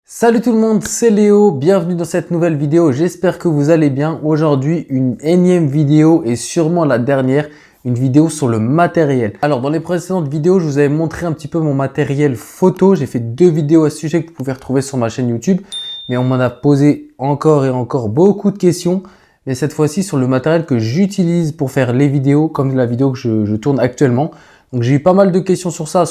Salut tout le monde, c'est Léo, bienvenue dans cette nouvelle vidéo, j'espère que vous allez bien. Aujourd'hui, une énième vidéo et sûrement la dernière, une vidéo sur le matériel. Alors dans les précédentes vidéos, je vous avais montré un petit peu mon matériel photo. J'ai fait 2 vidéos à ce sujet que vous pouvez retrouver sur ma chaîne YouTube. Mais on m'en a posé encore et encore beaucoup de questions. Mais cette fois-ci sur le matériel que j'utilise pour faire les vidéos, comme la vidéo que je tourne actuellement. Donc j'ai eu pas mal de questions sur ça,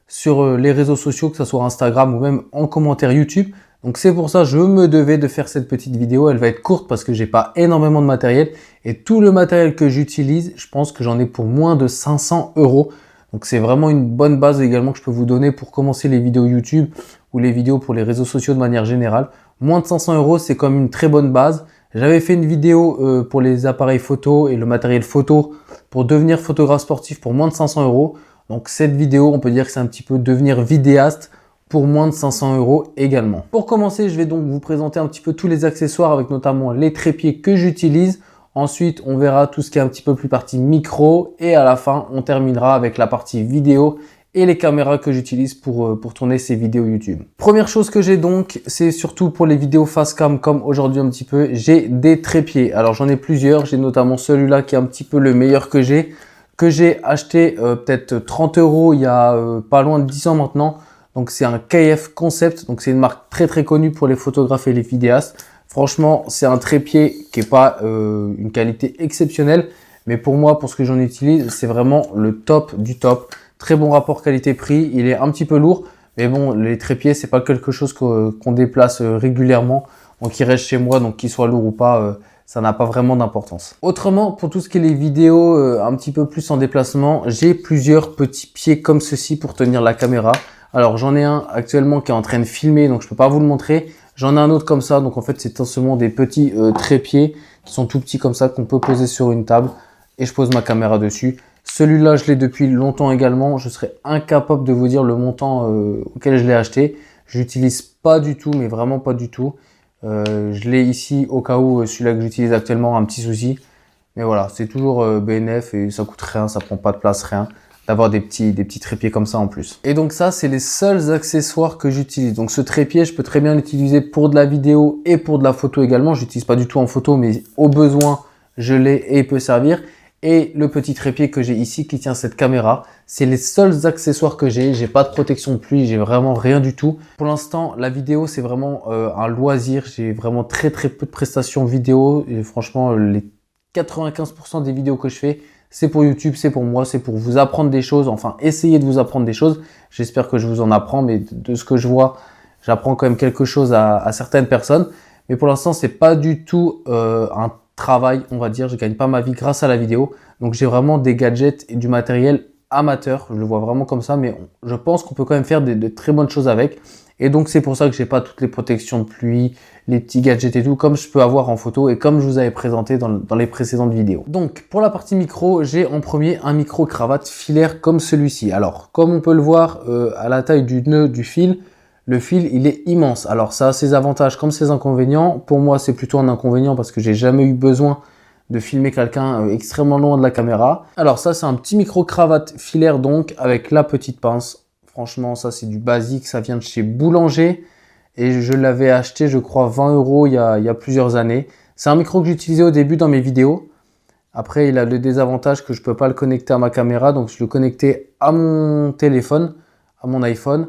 sur les réseaux sociaux, que ce soit Instagram ou même en commentaire YouTube. Donc c'est pour ça que je me devais de faire cette petite vidéo. Elle va être courte parce que j'ai pas énormément de matériel. Et tout le matériel que j'utilise, je pense que j'en ai pour moins de 500 €. Donc c'est vraiment une bonne base également que je peux vous donner pour commencer les vidéos YouTube ou les vidéos pour les réseaux sociaux de manière générale. Moins de 500 €, c'est comme une très bonne base. J'avais fait une vidéo pour les appareils photo et le matériel photo pour devenir photographe sportif pour moins de 500 €. Donc cette vidéo, on peut dire que c'est un petit peu devenir vidéaste pour moins de 500 € également. Pour commencer, je vais donc vous présenter un petit peu tous les accessoires avec notamment les trépieds que j'utilise. Ensuite, on verra tout ce qui est un petit peu plus partie micro et à la fin, on terminera avec la partie vidéo et les caméras que j'utilise pour tourner ces vidéos YouTube. Première chose que j'ai donc, c'est surtout pour les vidéos face cam comme aujourd'hui un petit peu, j'ai des trépieds. Alors j'en ai plusieurs, j'ai notamment celui-là qui est un petit peu le meilleur que j'ai acheté peut-être 30 € il y a pas loin de 10 ans maintenant. Donc c'est un KF Concept, donc c'est une marque très connue pour les photographes et les vidéastes. Franchement, c'est un trépied qui est pas une qualité exceptionnelle, mais pour moi, pour ce que j'en utilise, c'est vraiment le top du top. Très bon rapport qualité-prix, il est un petit peu lourd, mais bon, les trépieds, c'est pas quelque chose qu'on déplace régulièrement. Donc il reste chez moi, donc qu'il soit lourd ou pas, ça n'a pas vraiment d'importance. Autrement, pour tout ce qui est les vidéos un petit peu plus en déplacement, j'ai plusieurs petits pieds comme ceci pour tenir la caméra. Alors j'en ai un actuellement qui est en train de filmer, donc je peux pas vous le montrer. J'en ai un autre comme ça, donc en fait c'est seulement des petits trépieds qui sont tout petits comme ça qu'on peut poser sur une table et je pose ma caméra dessus. Celui-là, je l'ai depuis longtemps également. Je serais incapable de vous dire le montant auquel je l'ai acheté. Je l'utilise pas du tout, mais vraiment pas du tout. Je l'ai ici au cas où celui-là que j'utilise actuellement a un petit souci. Mais voilà, c'est toujours BNF et ça coûte rien, ça prend pas de place, rien. D'avoir des petits trépieds comme ça en plus. Et donc ça, c'est les seuls accessoires que j'utilise. Donc ce trépied, je peux très bien l'utiliser pour de la vidéo et pour de la photo également. Je l'utilise pas du tout en photo, mais au besoin, je l'ai et il peut servir. Et le petit trépied que j'ai ici qui tient cette caméra, c'est les seuls accessoires que j'ai. J'ai pas de protection de pluie, j'ai vraiment rien du tout. Pour l'instant, la vidéo, c'est vraiment un loisir. J'ai vraiment très peu de prestations vidéo. Et franchement, les 95% des vidéos que je fais, c'est pour YouTube, c'est pour moi, c'est pour vous apprendre des choses. Enfin, essayer de vous apprendre des choses. J'espère que je vous en apprends, mais de ce que je vois, j'apprends quand même quelque chose à certaines personnes. Mais pour l'instant, c'est pas du tout un travail, on va dire. Je gagne pas ma vie grâce à la vidéo. Donc j'ai vraiment des gadgets et du matériel amateur. Je le vois vraiment comme ça, mais je pense qu'on peut quand même faire de très bonnes choses avec. Et donc c'est pour ça que j'ai pas toutes les protections de pluie, les petits gadgets et tout, comme je peux avoir en photo et comme je vous avais présenté dans les précédentes vidéos. Donc pour la partie micro, j'ai en premier un micro cravate filaire comme celui-ci. Alors comme on peut le voir à la taille du nœud du fil, le fil, il est immense. Alors, ça a ses avantages comme ses inconvénients. Pour moi, c'est plutôt un inconvénient parce que j'ai jamais eu besoin de filmer quelqu'un extrêmement loin de la caméra. Alors, ça, c'est un petit micro-cravate filaire donc avec la petite pince. Franchement, ça, c'est du basique. Ça vient de chez Boulanger et je l'avais acheté, je crois, 20 € il y a plusieurs années. C'est un micro que j'utilisais au début dans mes vidéos. Après, il a le désavantage que je peux pas le connecter à ma caméra. Donc, je le connectais à mon téléphone, à mon iPhone.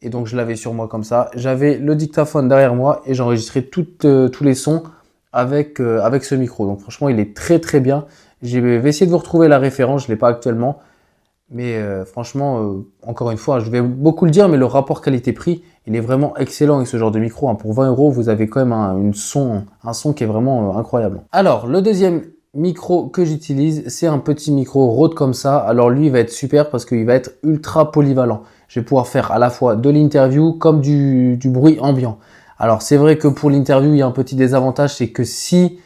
Et donc, je l'avais sur moi comme ça. J'avais le dictaphone derrière moi et j'enregistrais tous les sons avec ce micro. Donc, franchement, il est très bien. Je vais essayer de vous retrouver la référence. Je ne l'ai pas actuellement. Mais franchement, encore une fois, je vais beaucoup le dire, mais le rapport qualité-prix, il est vraiment excellent avec ce genre de micro. Pour 20 €, vous avez quand même un son qui est vraiment incroyable. Alors, le deuxième micro que j'utilise, c'est un petit micro Rode comme ça. Alors, lui, il va être super parce qu'il va être ultra polyvalent. Je vais pouvoir faire à la fois de l'interview comme du bruit ambiant. Alors c'est vrai que pour l'interview, il y a un petit désavantage, c'est que si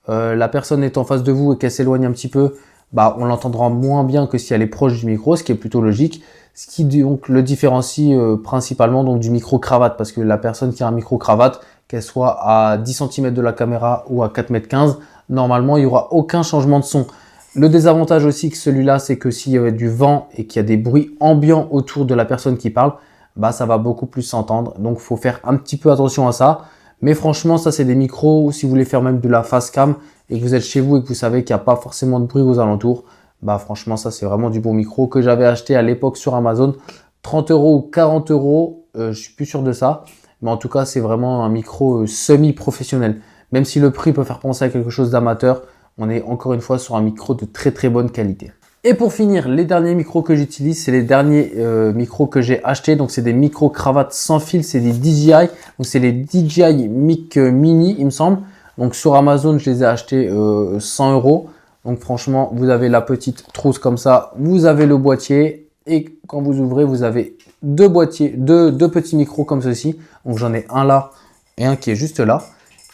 la personne est en face de vous et qu'elle s'éloigne un petit peu, bah, on l'entendra moins bien que si elle est proche du micro, ce qui est plutôt logique. Ce qui donc le différencie principalement donc, du micro-cravate, parce que la personne qui a un micro-cravate, qu'elle soit à 10 cm de la caméra ou à 4,15 m, normalement il n'y aura aucun changement de son. Le désavantage aussi que celui-là, c'est que s'il y avait du vent et qu'il y a des bruits ambiants autour de la personne qui parle, bah ça va beaucoup plus s'entendre. Donc il faut faire un petit peu attention à ça. Mais franchement, ça c'est des micros, si vous voulez faire même de la face cam et que vous êtes chez vous et que vous savez qu'il n'y a pas forcément de bruit aux alentours, bah franchement ça c'est vraiment du bon micro que j'avais acheté à l'époque sur Amazon. 30 € ou 40 €, je suis plus sûr de ça. Mais en tout cas, c'est vraiment un micro semi-professionnel. Même si le prix peut faire penser à quelque chose d'amateur, on est encore une fois sur un micro de très très bonne qualité. Et pour finir, les derniers micros que j'utilise, c'est les derniers micros que j'ai achetés. Donc, c'est des micros cravates sans fil, c'est des DJI. Donc, c'est les DJI Mic Mini, il me semble. Donc, sur Amazon, je les ai achetés 100 €. Donc, franchement, vous avez la petite trousse comme ça. Vous avez le boîtier. Et quand vous ouvrez, vous avez deux boîtiers, deux petits micros comme ceci. Donc, j'en ai un là et un qui est juste là.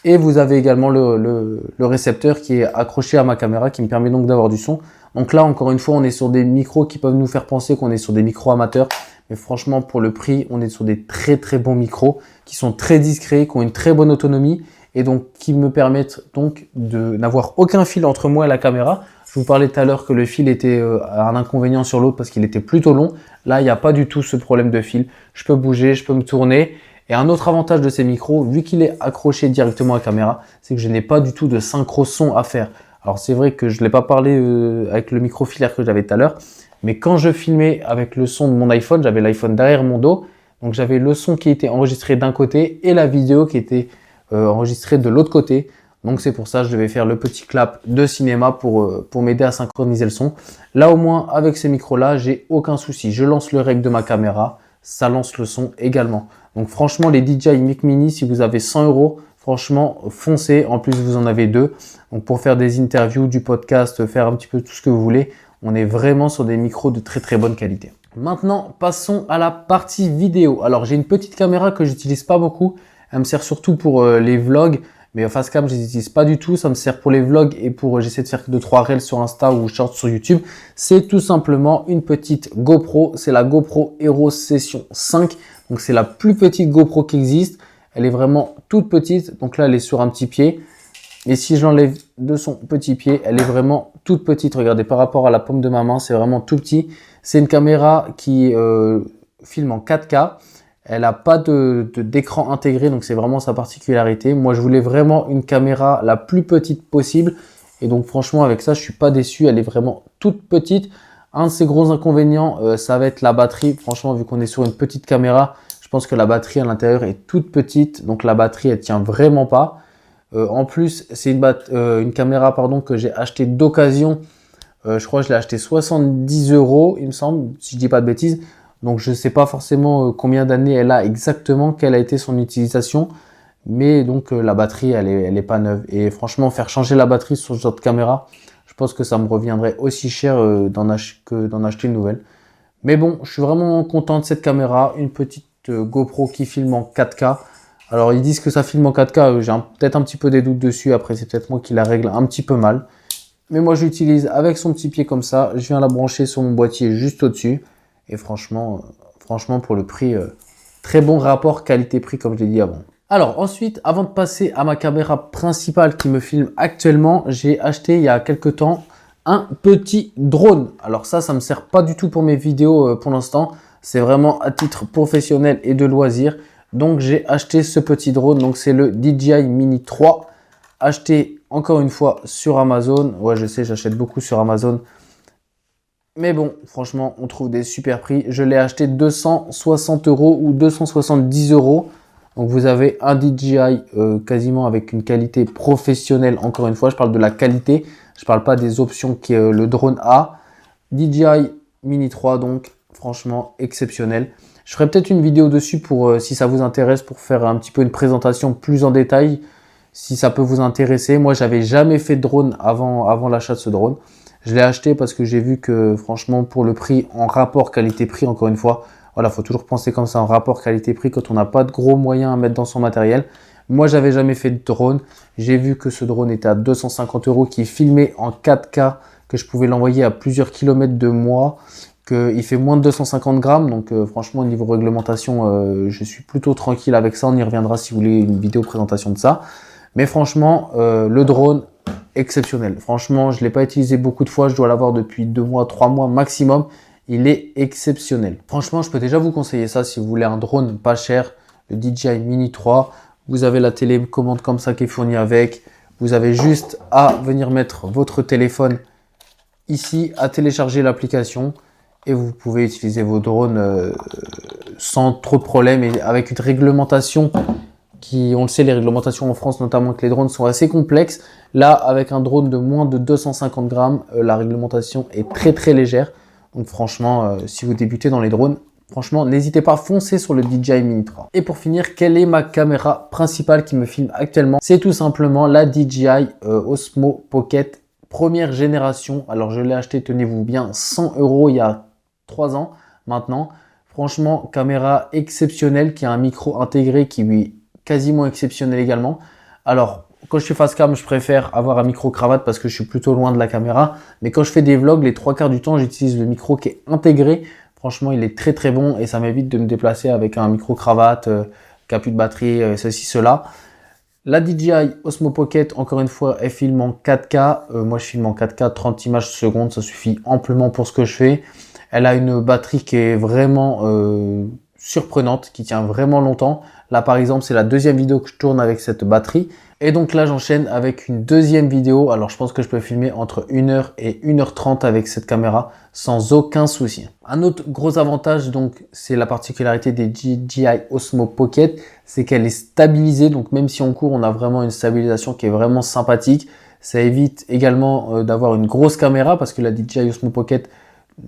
Et vous avez également le récepteur qui est accroché à ma caméra qui me permet donc d'avoir du son. Donc là, encore une fois, on est sur des micros qui peuvent nous faire penser qu'on est sur des micros amateurs. Mais franchement, pour le prix, on est sur des très très bons micros qui sont très discrets, qui ont une très bonne autonomie et donc qui me permettent donc de n'avoir aucun fil entre moi et la caméra. Je vous parlais tout à l'heure que le fil était un inconvénient sur l'autre parce qu'il était plutôt long. Là, il n'y a pas du tout ce problème de fil. Je peux bouger, je peux me tourner. Et un autre avantage de ces micros, vu qu'il est accroché directement à la caméra, c'est que je n'ai pas du tout de synchro son à faire. Alors c'est vrai que je ne l'ai pas parlé avec le micro filaire que j'avais tout à l'heure, mais quand je filmais avec le son de mon iPhone, j'avais l'iPhone derrière mon dos, donc j'avais le son qui était enregistré d'un côté et la vidéo qui était enregistrée de l'autre côté. Donc c'est pour ça que je devais faire le petit clap de cinéma pour m'aider à synchroniser le son. Là au moins avec ces micros-là, j'ai aucun souci. Je lance le rec de ma caméra, ça lance le son également. Donc franchement, les DJI Mic Mini, si vous avez 100 €, franchement, foncez. En plus, vous en avez deux. Donc pour faire des interviews, du podcast, faire un petit peu tout ce que vous voulez, on est vraiment sur des micros de très très bonne qualité. Maintenant, passons à la partie vidéo. Alors j'ai une petite caméra que j'utilise pas beaucoup. Elle me sert surtout pour les vlogs. Mais face cam, je les utilise pas du tout. Ça me sert pour les vlogs et pour j'essaie de faire 2-3 reels sur Insta ou shorts sur YouTube. C'est tout simplement une petite GoPro. C'est la GoPro Hero Session 5. Donc c'est la plus petite GoPro qui existe. Elle est vraiment toute petite. Donc là, elle est sur un petit pied. Et si je l'enlève de son petit pied, elle est vraiment toute petite. Regardez, par rapport à la paume de ma main, c'est vraiment tout petit. C'est une caméra qui filme en 4K. Elle n'a pas d'écran intégré, donc c'est vraiment sa particularité. Moi, je voulais vraiment une caméra la plus petite possible. Et donc, franchement, avec ça, je suis pas déçu. Elle est vraiment toute petite. Un de ses gros inconvénients, ça va être la batterie. Franchement, vu qu'on est sur une petite caméra, je pense que la batterie à l'intérieur est toute petite. Donc, la batterie, elle tient vraiment pas. En plus, c'est une caméra que j'ai achetée d'occasion. Je crois que je l'ai achetée 70 €, il me semble, si je dis pas de bêtises. Donc, je ne sais pas forcément combien d'années elle a exactement, quelle a été son utilisation. Mais donc, la batterie, elle est pas neuve. Et franchement, faire changer la batterie sur ce genre de caméra, je pense que ça me reviendrait aussi cher que d'en acheter une nouvelle. Mais bon, je suis vraiment content de cette caméra. Une petite GoPro qui filme en 4K. Alors, ils disent que ça filme en 4K. J'ai peut-être un petit peu des doutes dessus. Après, c'est peut-être moi qui la règle un petit peu mal. Mais moi, je l'utilise avec son petit pied comme ça. Je viens la brancher sur mon boîtier juste au-dessus. Et franchement, pour le prix, très bon rapport qualité-prix comme je l'ai dit avant. Alors ensuite, avant de passer à ma caméra principale qui me filme actuellement, j'ai acheté il y a quelques temps un petit drone. Alors ça me sert pas du tout pour mes vidéos pour l'instant. C'est vraiment à titre professionnel et de loisir. Donc j'ai acheté ce petit drone. Donc c'est le DJI Mini 3. Acheté encore une fois sur Amazon. Ouais, je sais, j'achète beaucoup sur Amazon. Mais bon, franchement, on trouve des super prix. Je l'ai acheté 260 € ou 270 €. Donc, vous avez un DJI quasiment avec une qualité professionnelle. Encore une fois, je parle de la qualité. Je ne parle pas des options que le drone a. DJI Mini 3, donc franchement exceptionnel. Je ferai peut-être une vidéo dessus pour, si ça vous intéresse, pour faire un petit peu une présentation plus en détail. Si ça peut vous intéresser. Moi, j'avais jamais fait de drone avant l'achat de ce drone. Je l'ai acheté parce que j'ai vu que franchement pour le prix, en rapport qualité-prix, encore une fois, voilà, faut toujours penser comme ça en rapport qualité-prix quand on n'a pas de gros moyens à mettre dans son matériel. Moi, j'avais jamais fait de drone. J'ai vu que ce drone était à 250 €, qui filmait en 4K, que je pouvais l'envoyer à plusieurs kilomètres de moi, qu'il fait moins de 250 grammes. Donc franchement, au niveau réglementation, je suis plutôt tranquille avec ça. On y reviendra si vous voulez une vidéo présentation de ça. Mais franchement, le drone, exceptionnel. Franchement, je ne l'ai pas utilisé beaucoup de fois. Je dois l'avoir depuis 2 mois, 3 mois maximum. il est exceptionnel. Franchement, je peux déjà vous conseiller ça si vous voulez un drone pas cher, le DJI Mini 3. Vous avez la télécommande comme ça qui est fournie avec. Vous avez juste à venir mettre votre téléphone ici, à télécharger l'application et vous pouvez utiliser vos drones sans trop de problèmes et avec une réglementation qui, on le sait, les réglementations en France, notamment avec les drones, sont assez complexes. Là, avec un drone de moins de 250 grammes, la réglementation est très légère. Donc franchement, si vous débutez dans les drones, franchement, n'hésitez pas à foncer sur le DJI Mini 3. Et pour finir, quelle est ma caméra principale qui me filme actuellement? C'est tout simplement la DJI Osmo Pocket première génération. Alors, je l'ai acheté, tenez-vous bien, 100 € il y a 3 ans maintenant. Franchement, caméra exceptionnelle qui a un micro intégré qui lui est quasiment exceptionnel également. Alors, quand je suis face cam, je préfère avoir un micro cravate parce que je suis plutôt loin de la caméra. Mais quand je fais des vlogs, les 3/4 du temps, j'utilise le micro qui est intégré. Franchement, il est très bon et ça m'évite de me déplacer avec un micro cravate qui a plus de batterie, ceci, cela. La DJI Osmo Pocket, encore une fois, elle filme en 4K. Moi, je filme en 4K, 30 images secondes, ça suffit amplement pour ce que je fais. Elle a une batterie qui est vraiment surprenante, qui tient vraiment longtemps. Là, par exemple, c'est la deuxième vidéo que je tourne avec cette batterie. Et donc là, j'enchaîne avec une deuxième vidéo. Alors, je pense que je peux filmer entre 1h et 1h30 avec cette caméra sans aucun souci. Un autre gros avantage, donc, c'est la particularité des DJI Osmo Pocket, c'est qu'elle est stabilisée. Donc, même si on court, on a vraiment une stabilisation qui est vraiment sympathique. Ça évite également d'avoir une grosse caméra parce que la DJI Osmo Pocket,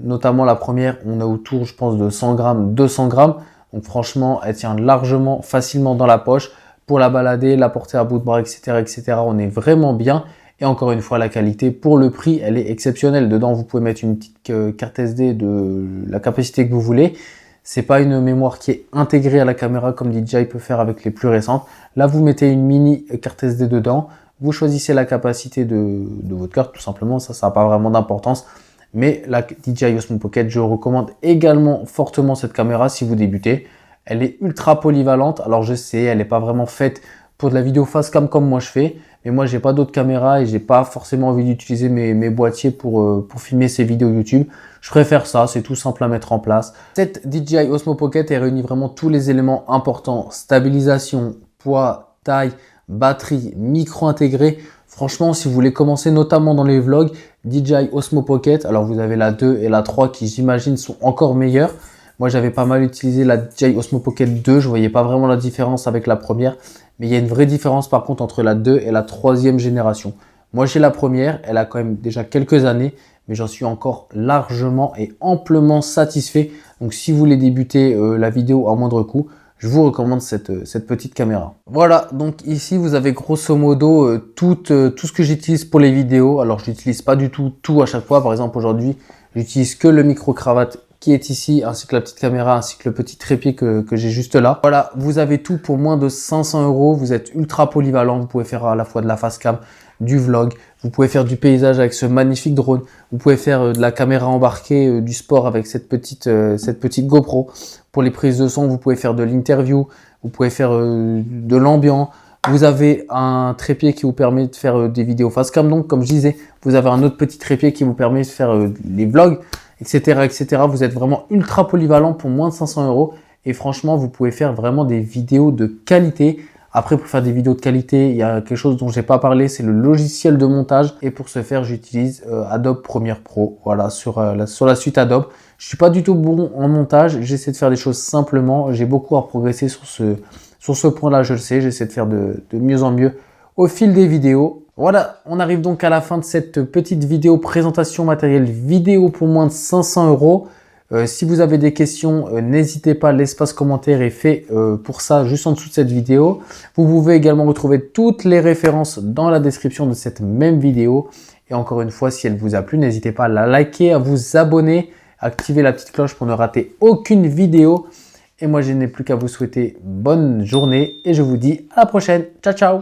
notamment la première, on a autour, je pense, de 100 grammes, 200 grammes. Donc, franchement, elle tient largement, facilement dans la poche. Pour la balader, la porter à bout de bras, etc., on est vraiment bien. Et encore une fois, la qualité, pour le prix, elle est exceptionnelle. Dedans, vous pouvez mettre une petite carte SD de la capacité que vous voulez. C'est pas une mémoire qui est intégrée à la caméra comme DJI peut faire avec les plus récentes. Là, vous mettez une mini carte SD dedans. Vous choisissez la capacité de votre carte, tout simplement. Ça n'a pas vraiment d'importance. Mais la DJI Osmo Pocket, je recommande également fortement cette caméra si vous débutez. Elle est ultra polyvalente. Alors je sais, elle n'est pas vraiment faite pour de la vidéo face cam comme moi je fais. Mais moi, j'ai pas d'autres caméras et j'ai pas forcément envie d'utiliser mes boîtiers pour filmer ces vidéos YouTube. Je préfère ça, c'est tout simple à mettre en place. Cette DJI Osmo Pocket, elle réunit vraiment tous les éléments importants. Stabilisation, poids, taille, batterie, micro intégré. Franchement, si vous voulez commencer notamment dans les vlogs, DJI Osmo Pocket, alors vous avez la 2 et la 3 qui j'imagine sont encore meilleures. Moi, j'avais pas mal utilisé la DJI Osmo Pocket 2. Je voyais pas vraiment la différence avec la première. Mais il y a une vraie différence par contre entre la 2 et la 3e génération. Moi, j'ai la première. Elle a quand même déjà quelques années. Mais j'en suis encore largement et amplement satisfait. Donc, si vous voulez débuter la vidéo à moindre coût, je vous recommande cette petite caméra. Voilà, donc ici, vous avez grosso modo tout ce que j'utilise pour les vidéos. Alors, je n'utilise pas du tout à chaque fois. Par exemple, aujourd'hui, j'utilise que le micro-cravate qui est ici, ainsi que la petite caméra, ainsi que le petit trépied que j'ai juste là. Voilà, vous avez tout pour moins de 500 €. Vous êtes ultra polyvalent. Vous pouvez faire à la fois de la face cam, du vlog. Vous pouvez faire du paysage avec ce magnifique drone. Vous pouvez faire de la caméra embarquée, du sport avec cette petite GoPro. Pour les prises de son, vous pouvez faire de l'interview. Vous pouvez faire de l'ambiance. Vous avez un trépied qui vous permet de faire des vidéos face cam. Donc, comme je disais, vous avez un autre petit trépied qui vous permet de faire les vlogs, etc. Vous êtes vraiment ultra polyvalent pour moins de 500 €. Et franchement, vous pouvez faire vraiment des vidéos de qualité. Après, pour faire des vidéos de qualité, il y a quelque chose dont j'ai pas parlé, c'est le logiciel de montage. Et pour ce faire, j'utilise Adobe Premiere Pro. Voilà, sur la suite Adobe. Je suis pas du tout bon en montage. J'essaie de faire des choses simplement. J'ai beaucoup à progresser sur ce point-là, je le sais. J'essaie de faire de mieux en mieux au fil des vidéos. Voilà, on arrive donc à la fin de cette petite vidéo présentation matériel vidéo pour moins de 500 €. Si vous avez des questions, n'hésitez pas, l'espace commentaire est fait pour ça, juste en dessous de cette vidéo. Vous pouvez également retrouver toutes les références dans la description de cette même vidéo. Et encore une fois, si elle vous a plu, n'hésitez pas à la liker, à vous abonner, à activer la petite cloche pour ne rater aucune vidéo. Et moi, je n'ai plus qu'à vous souhaiter bonne journée et je vous dis à la prochaine. Ciao, ciao!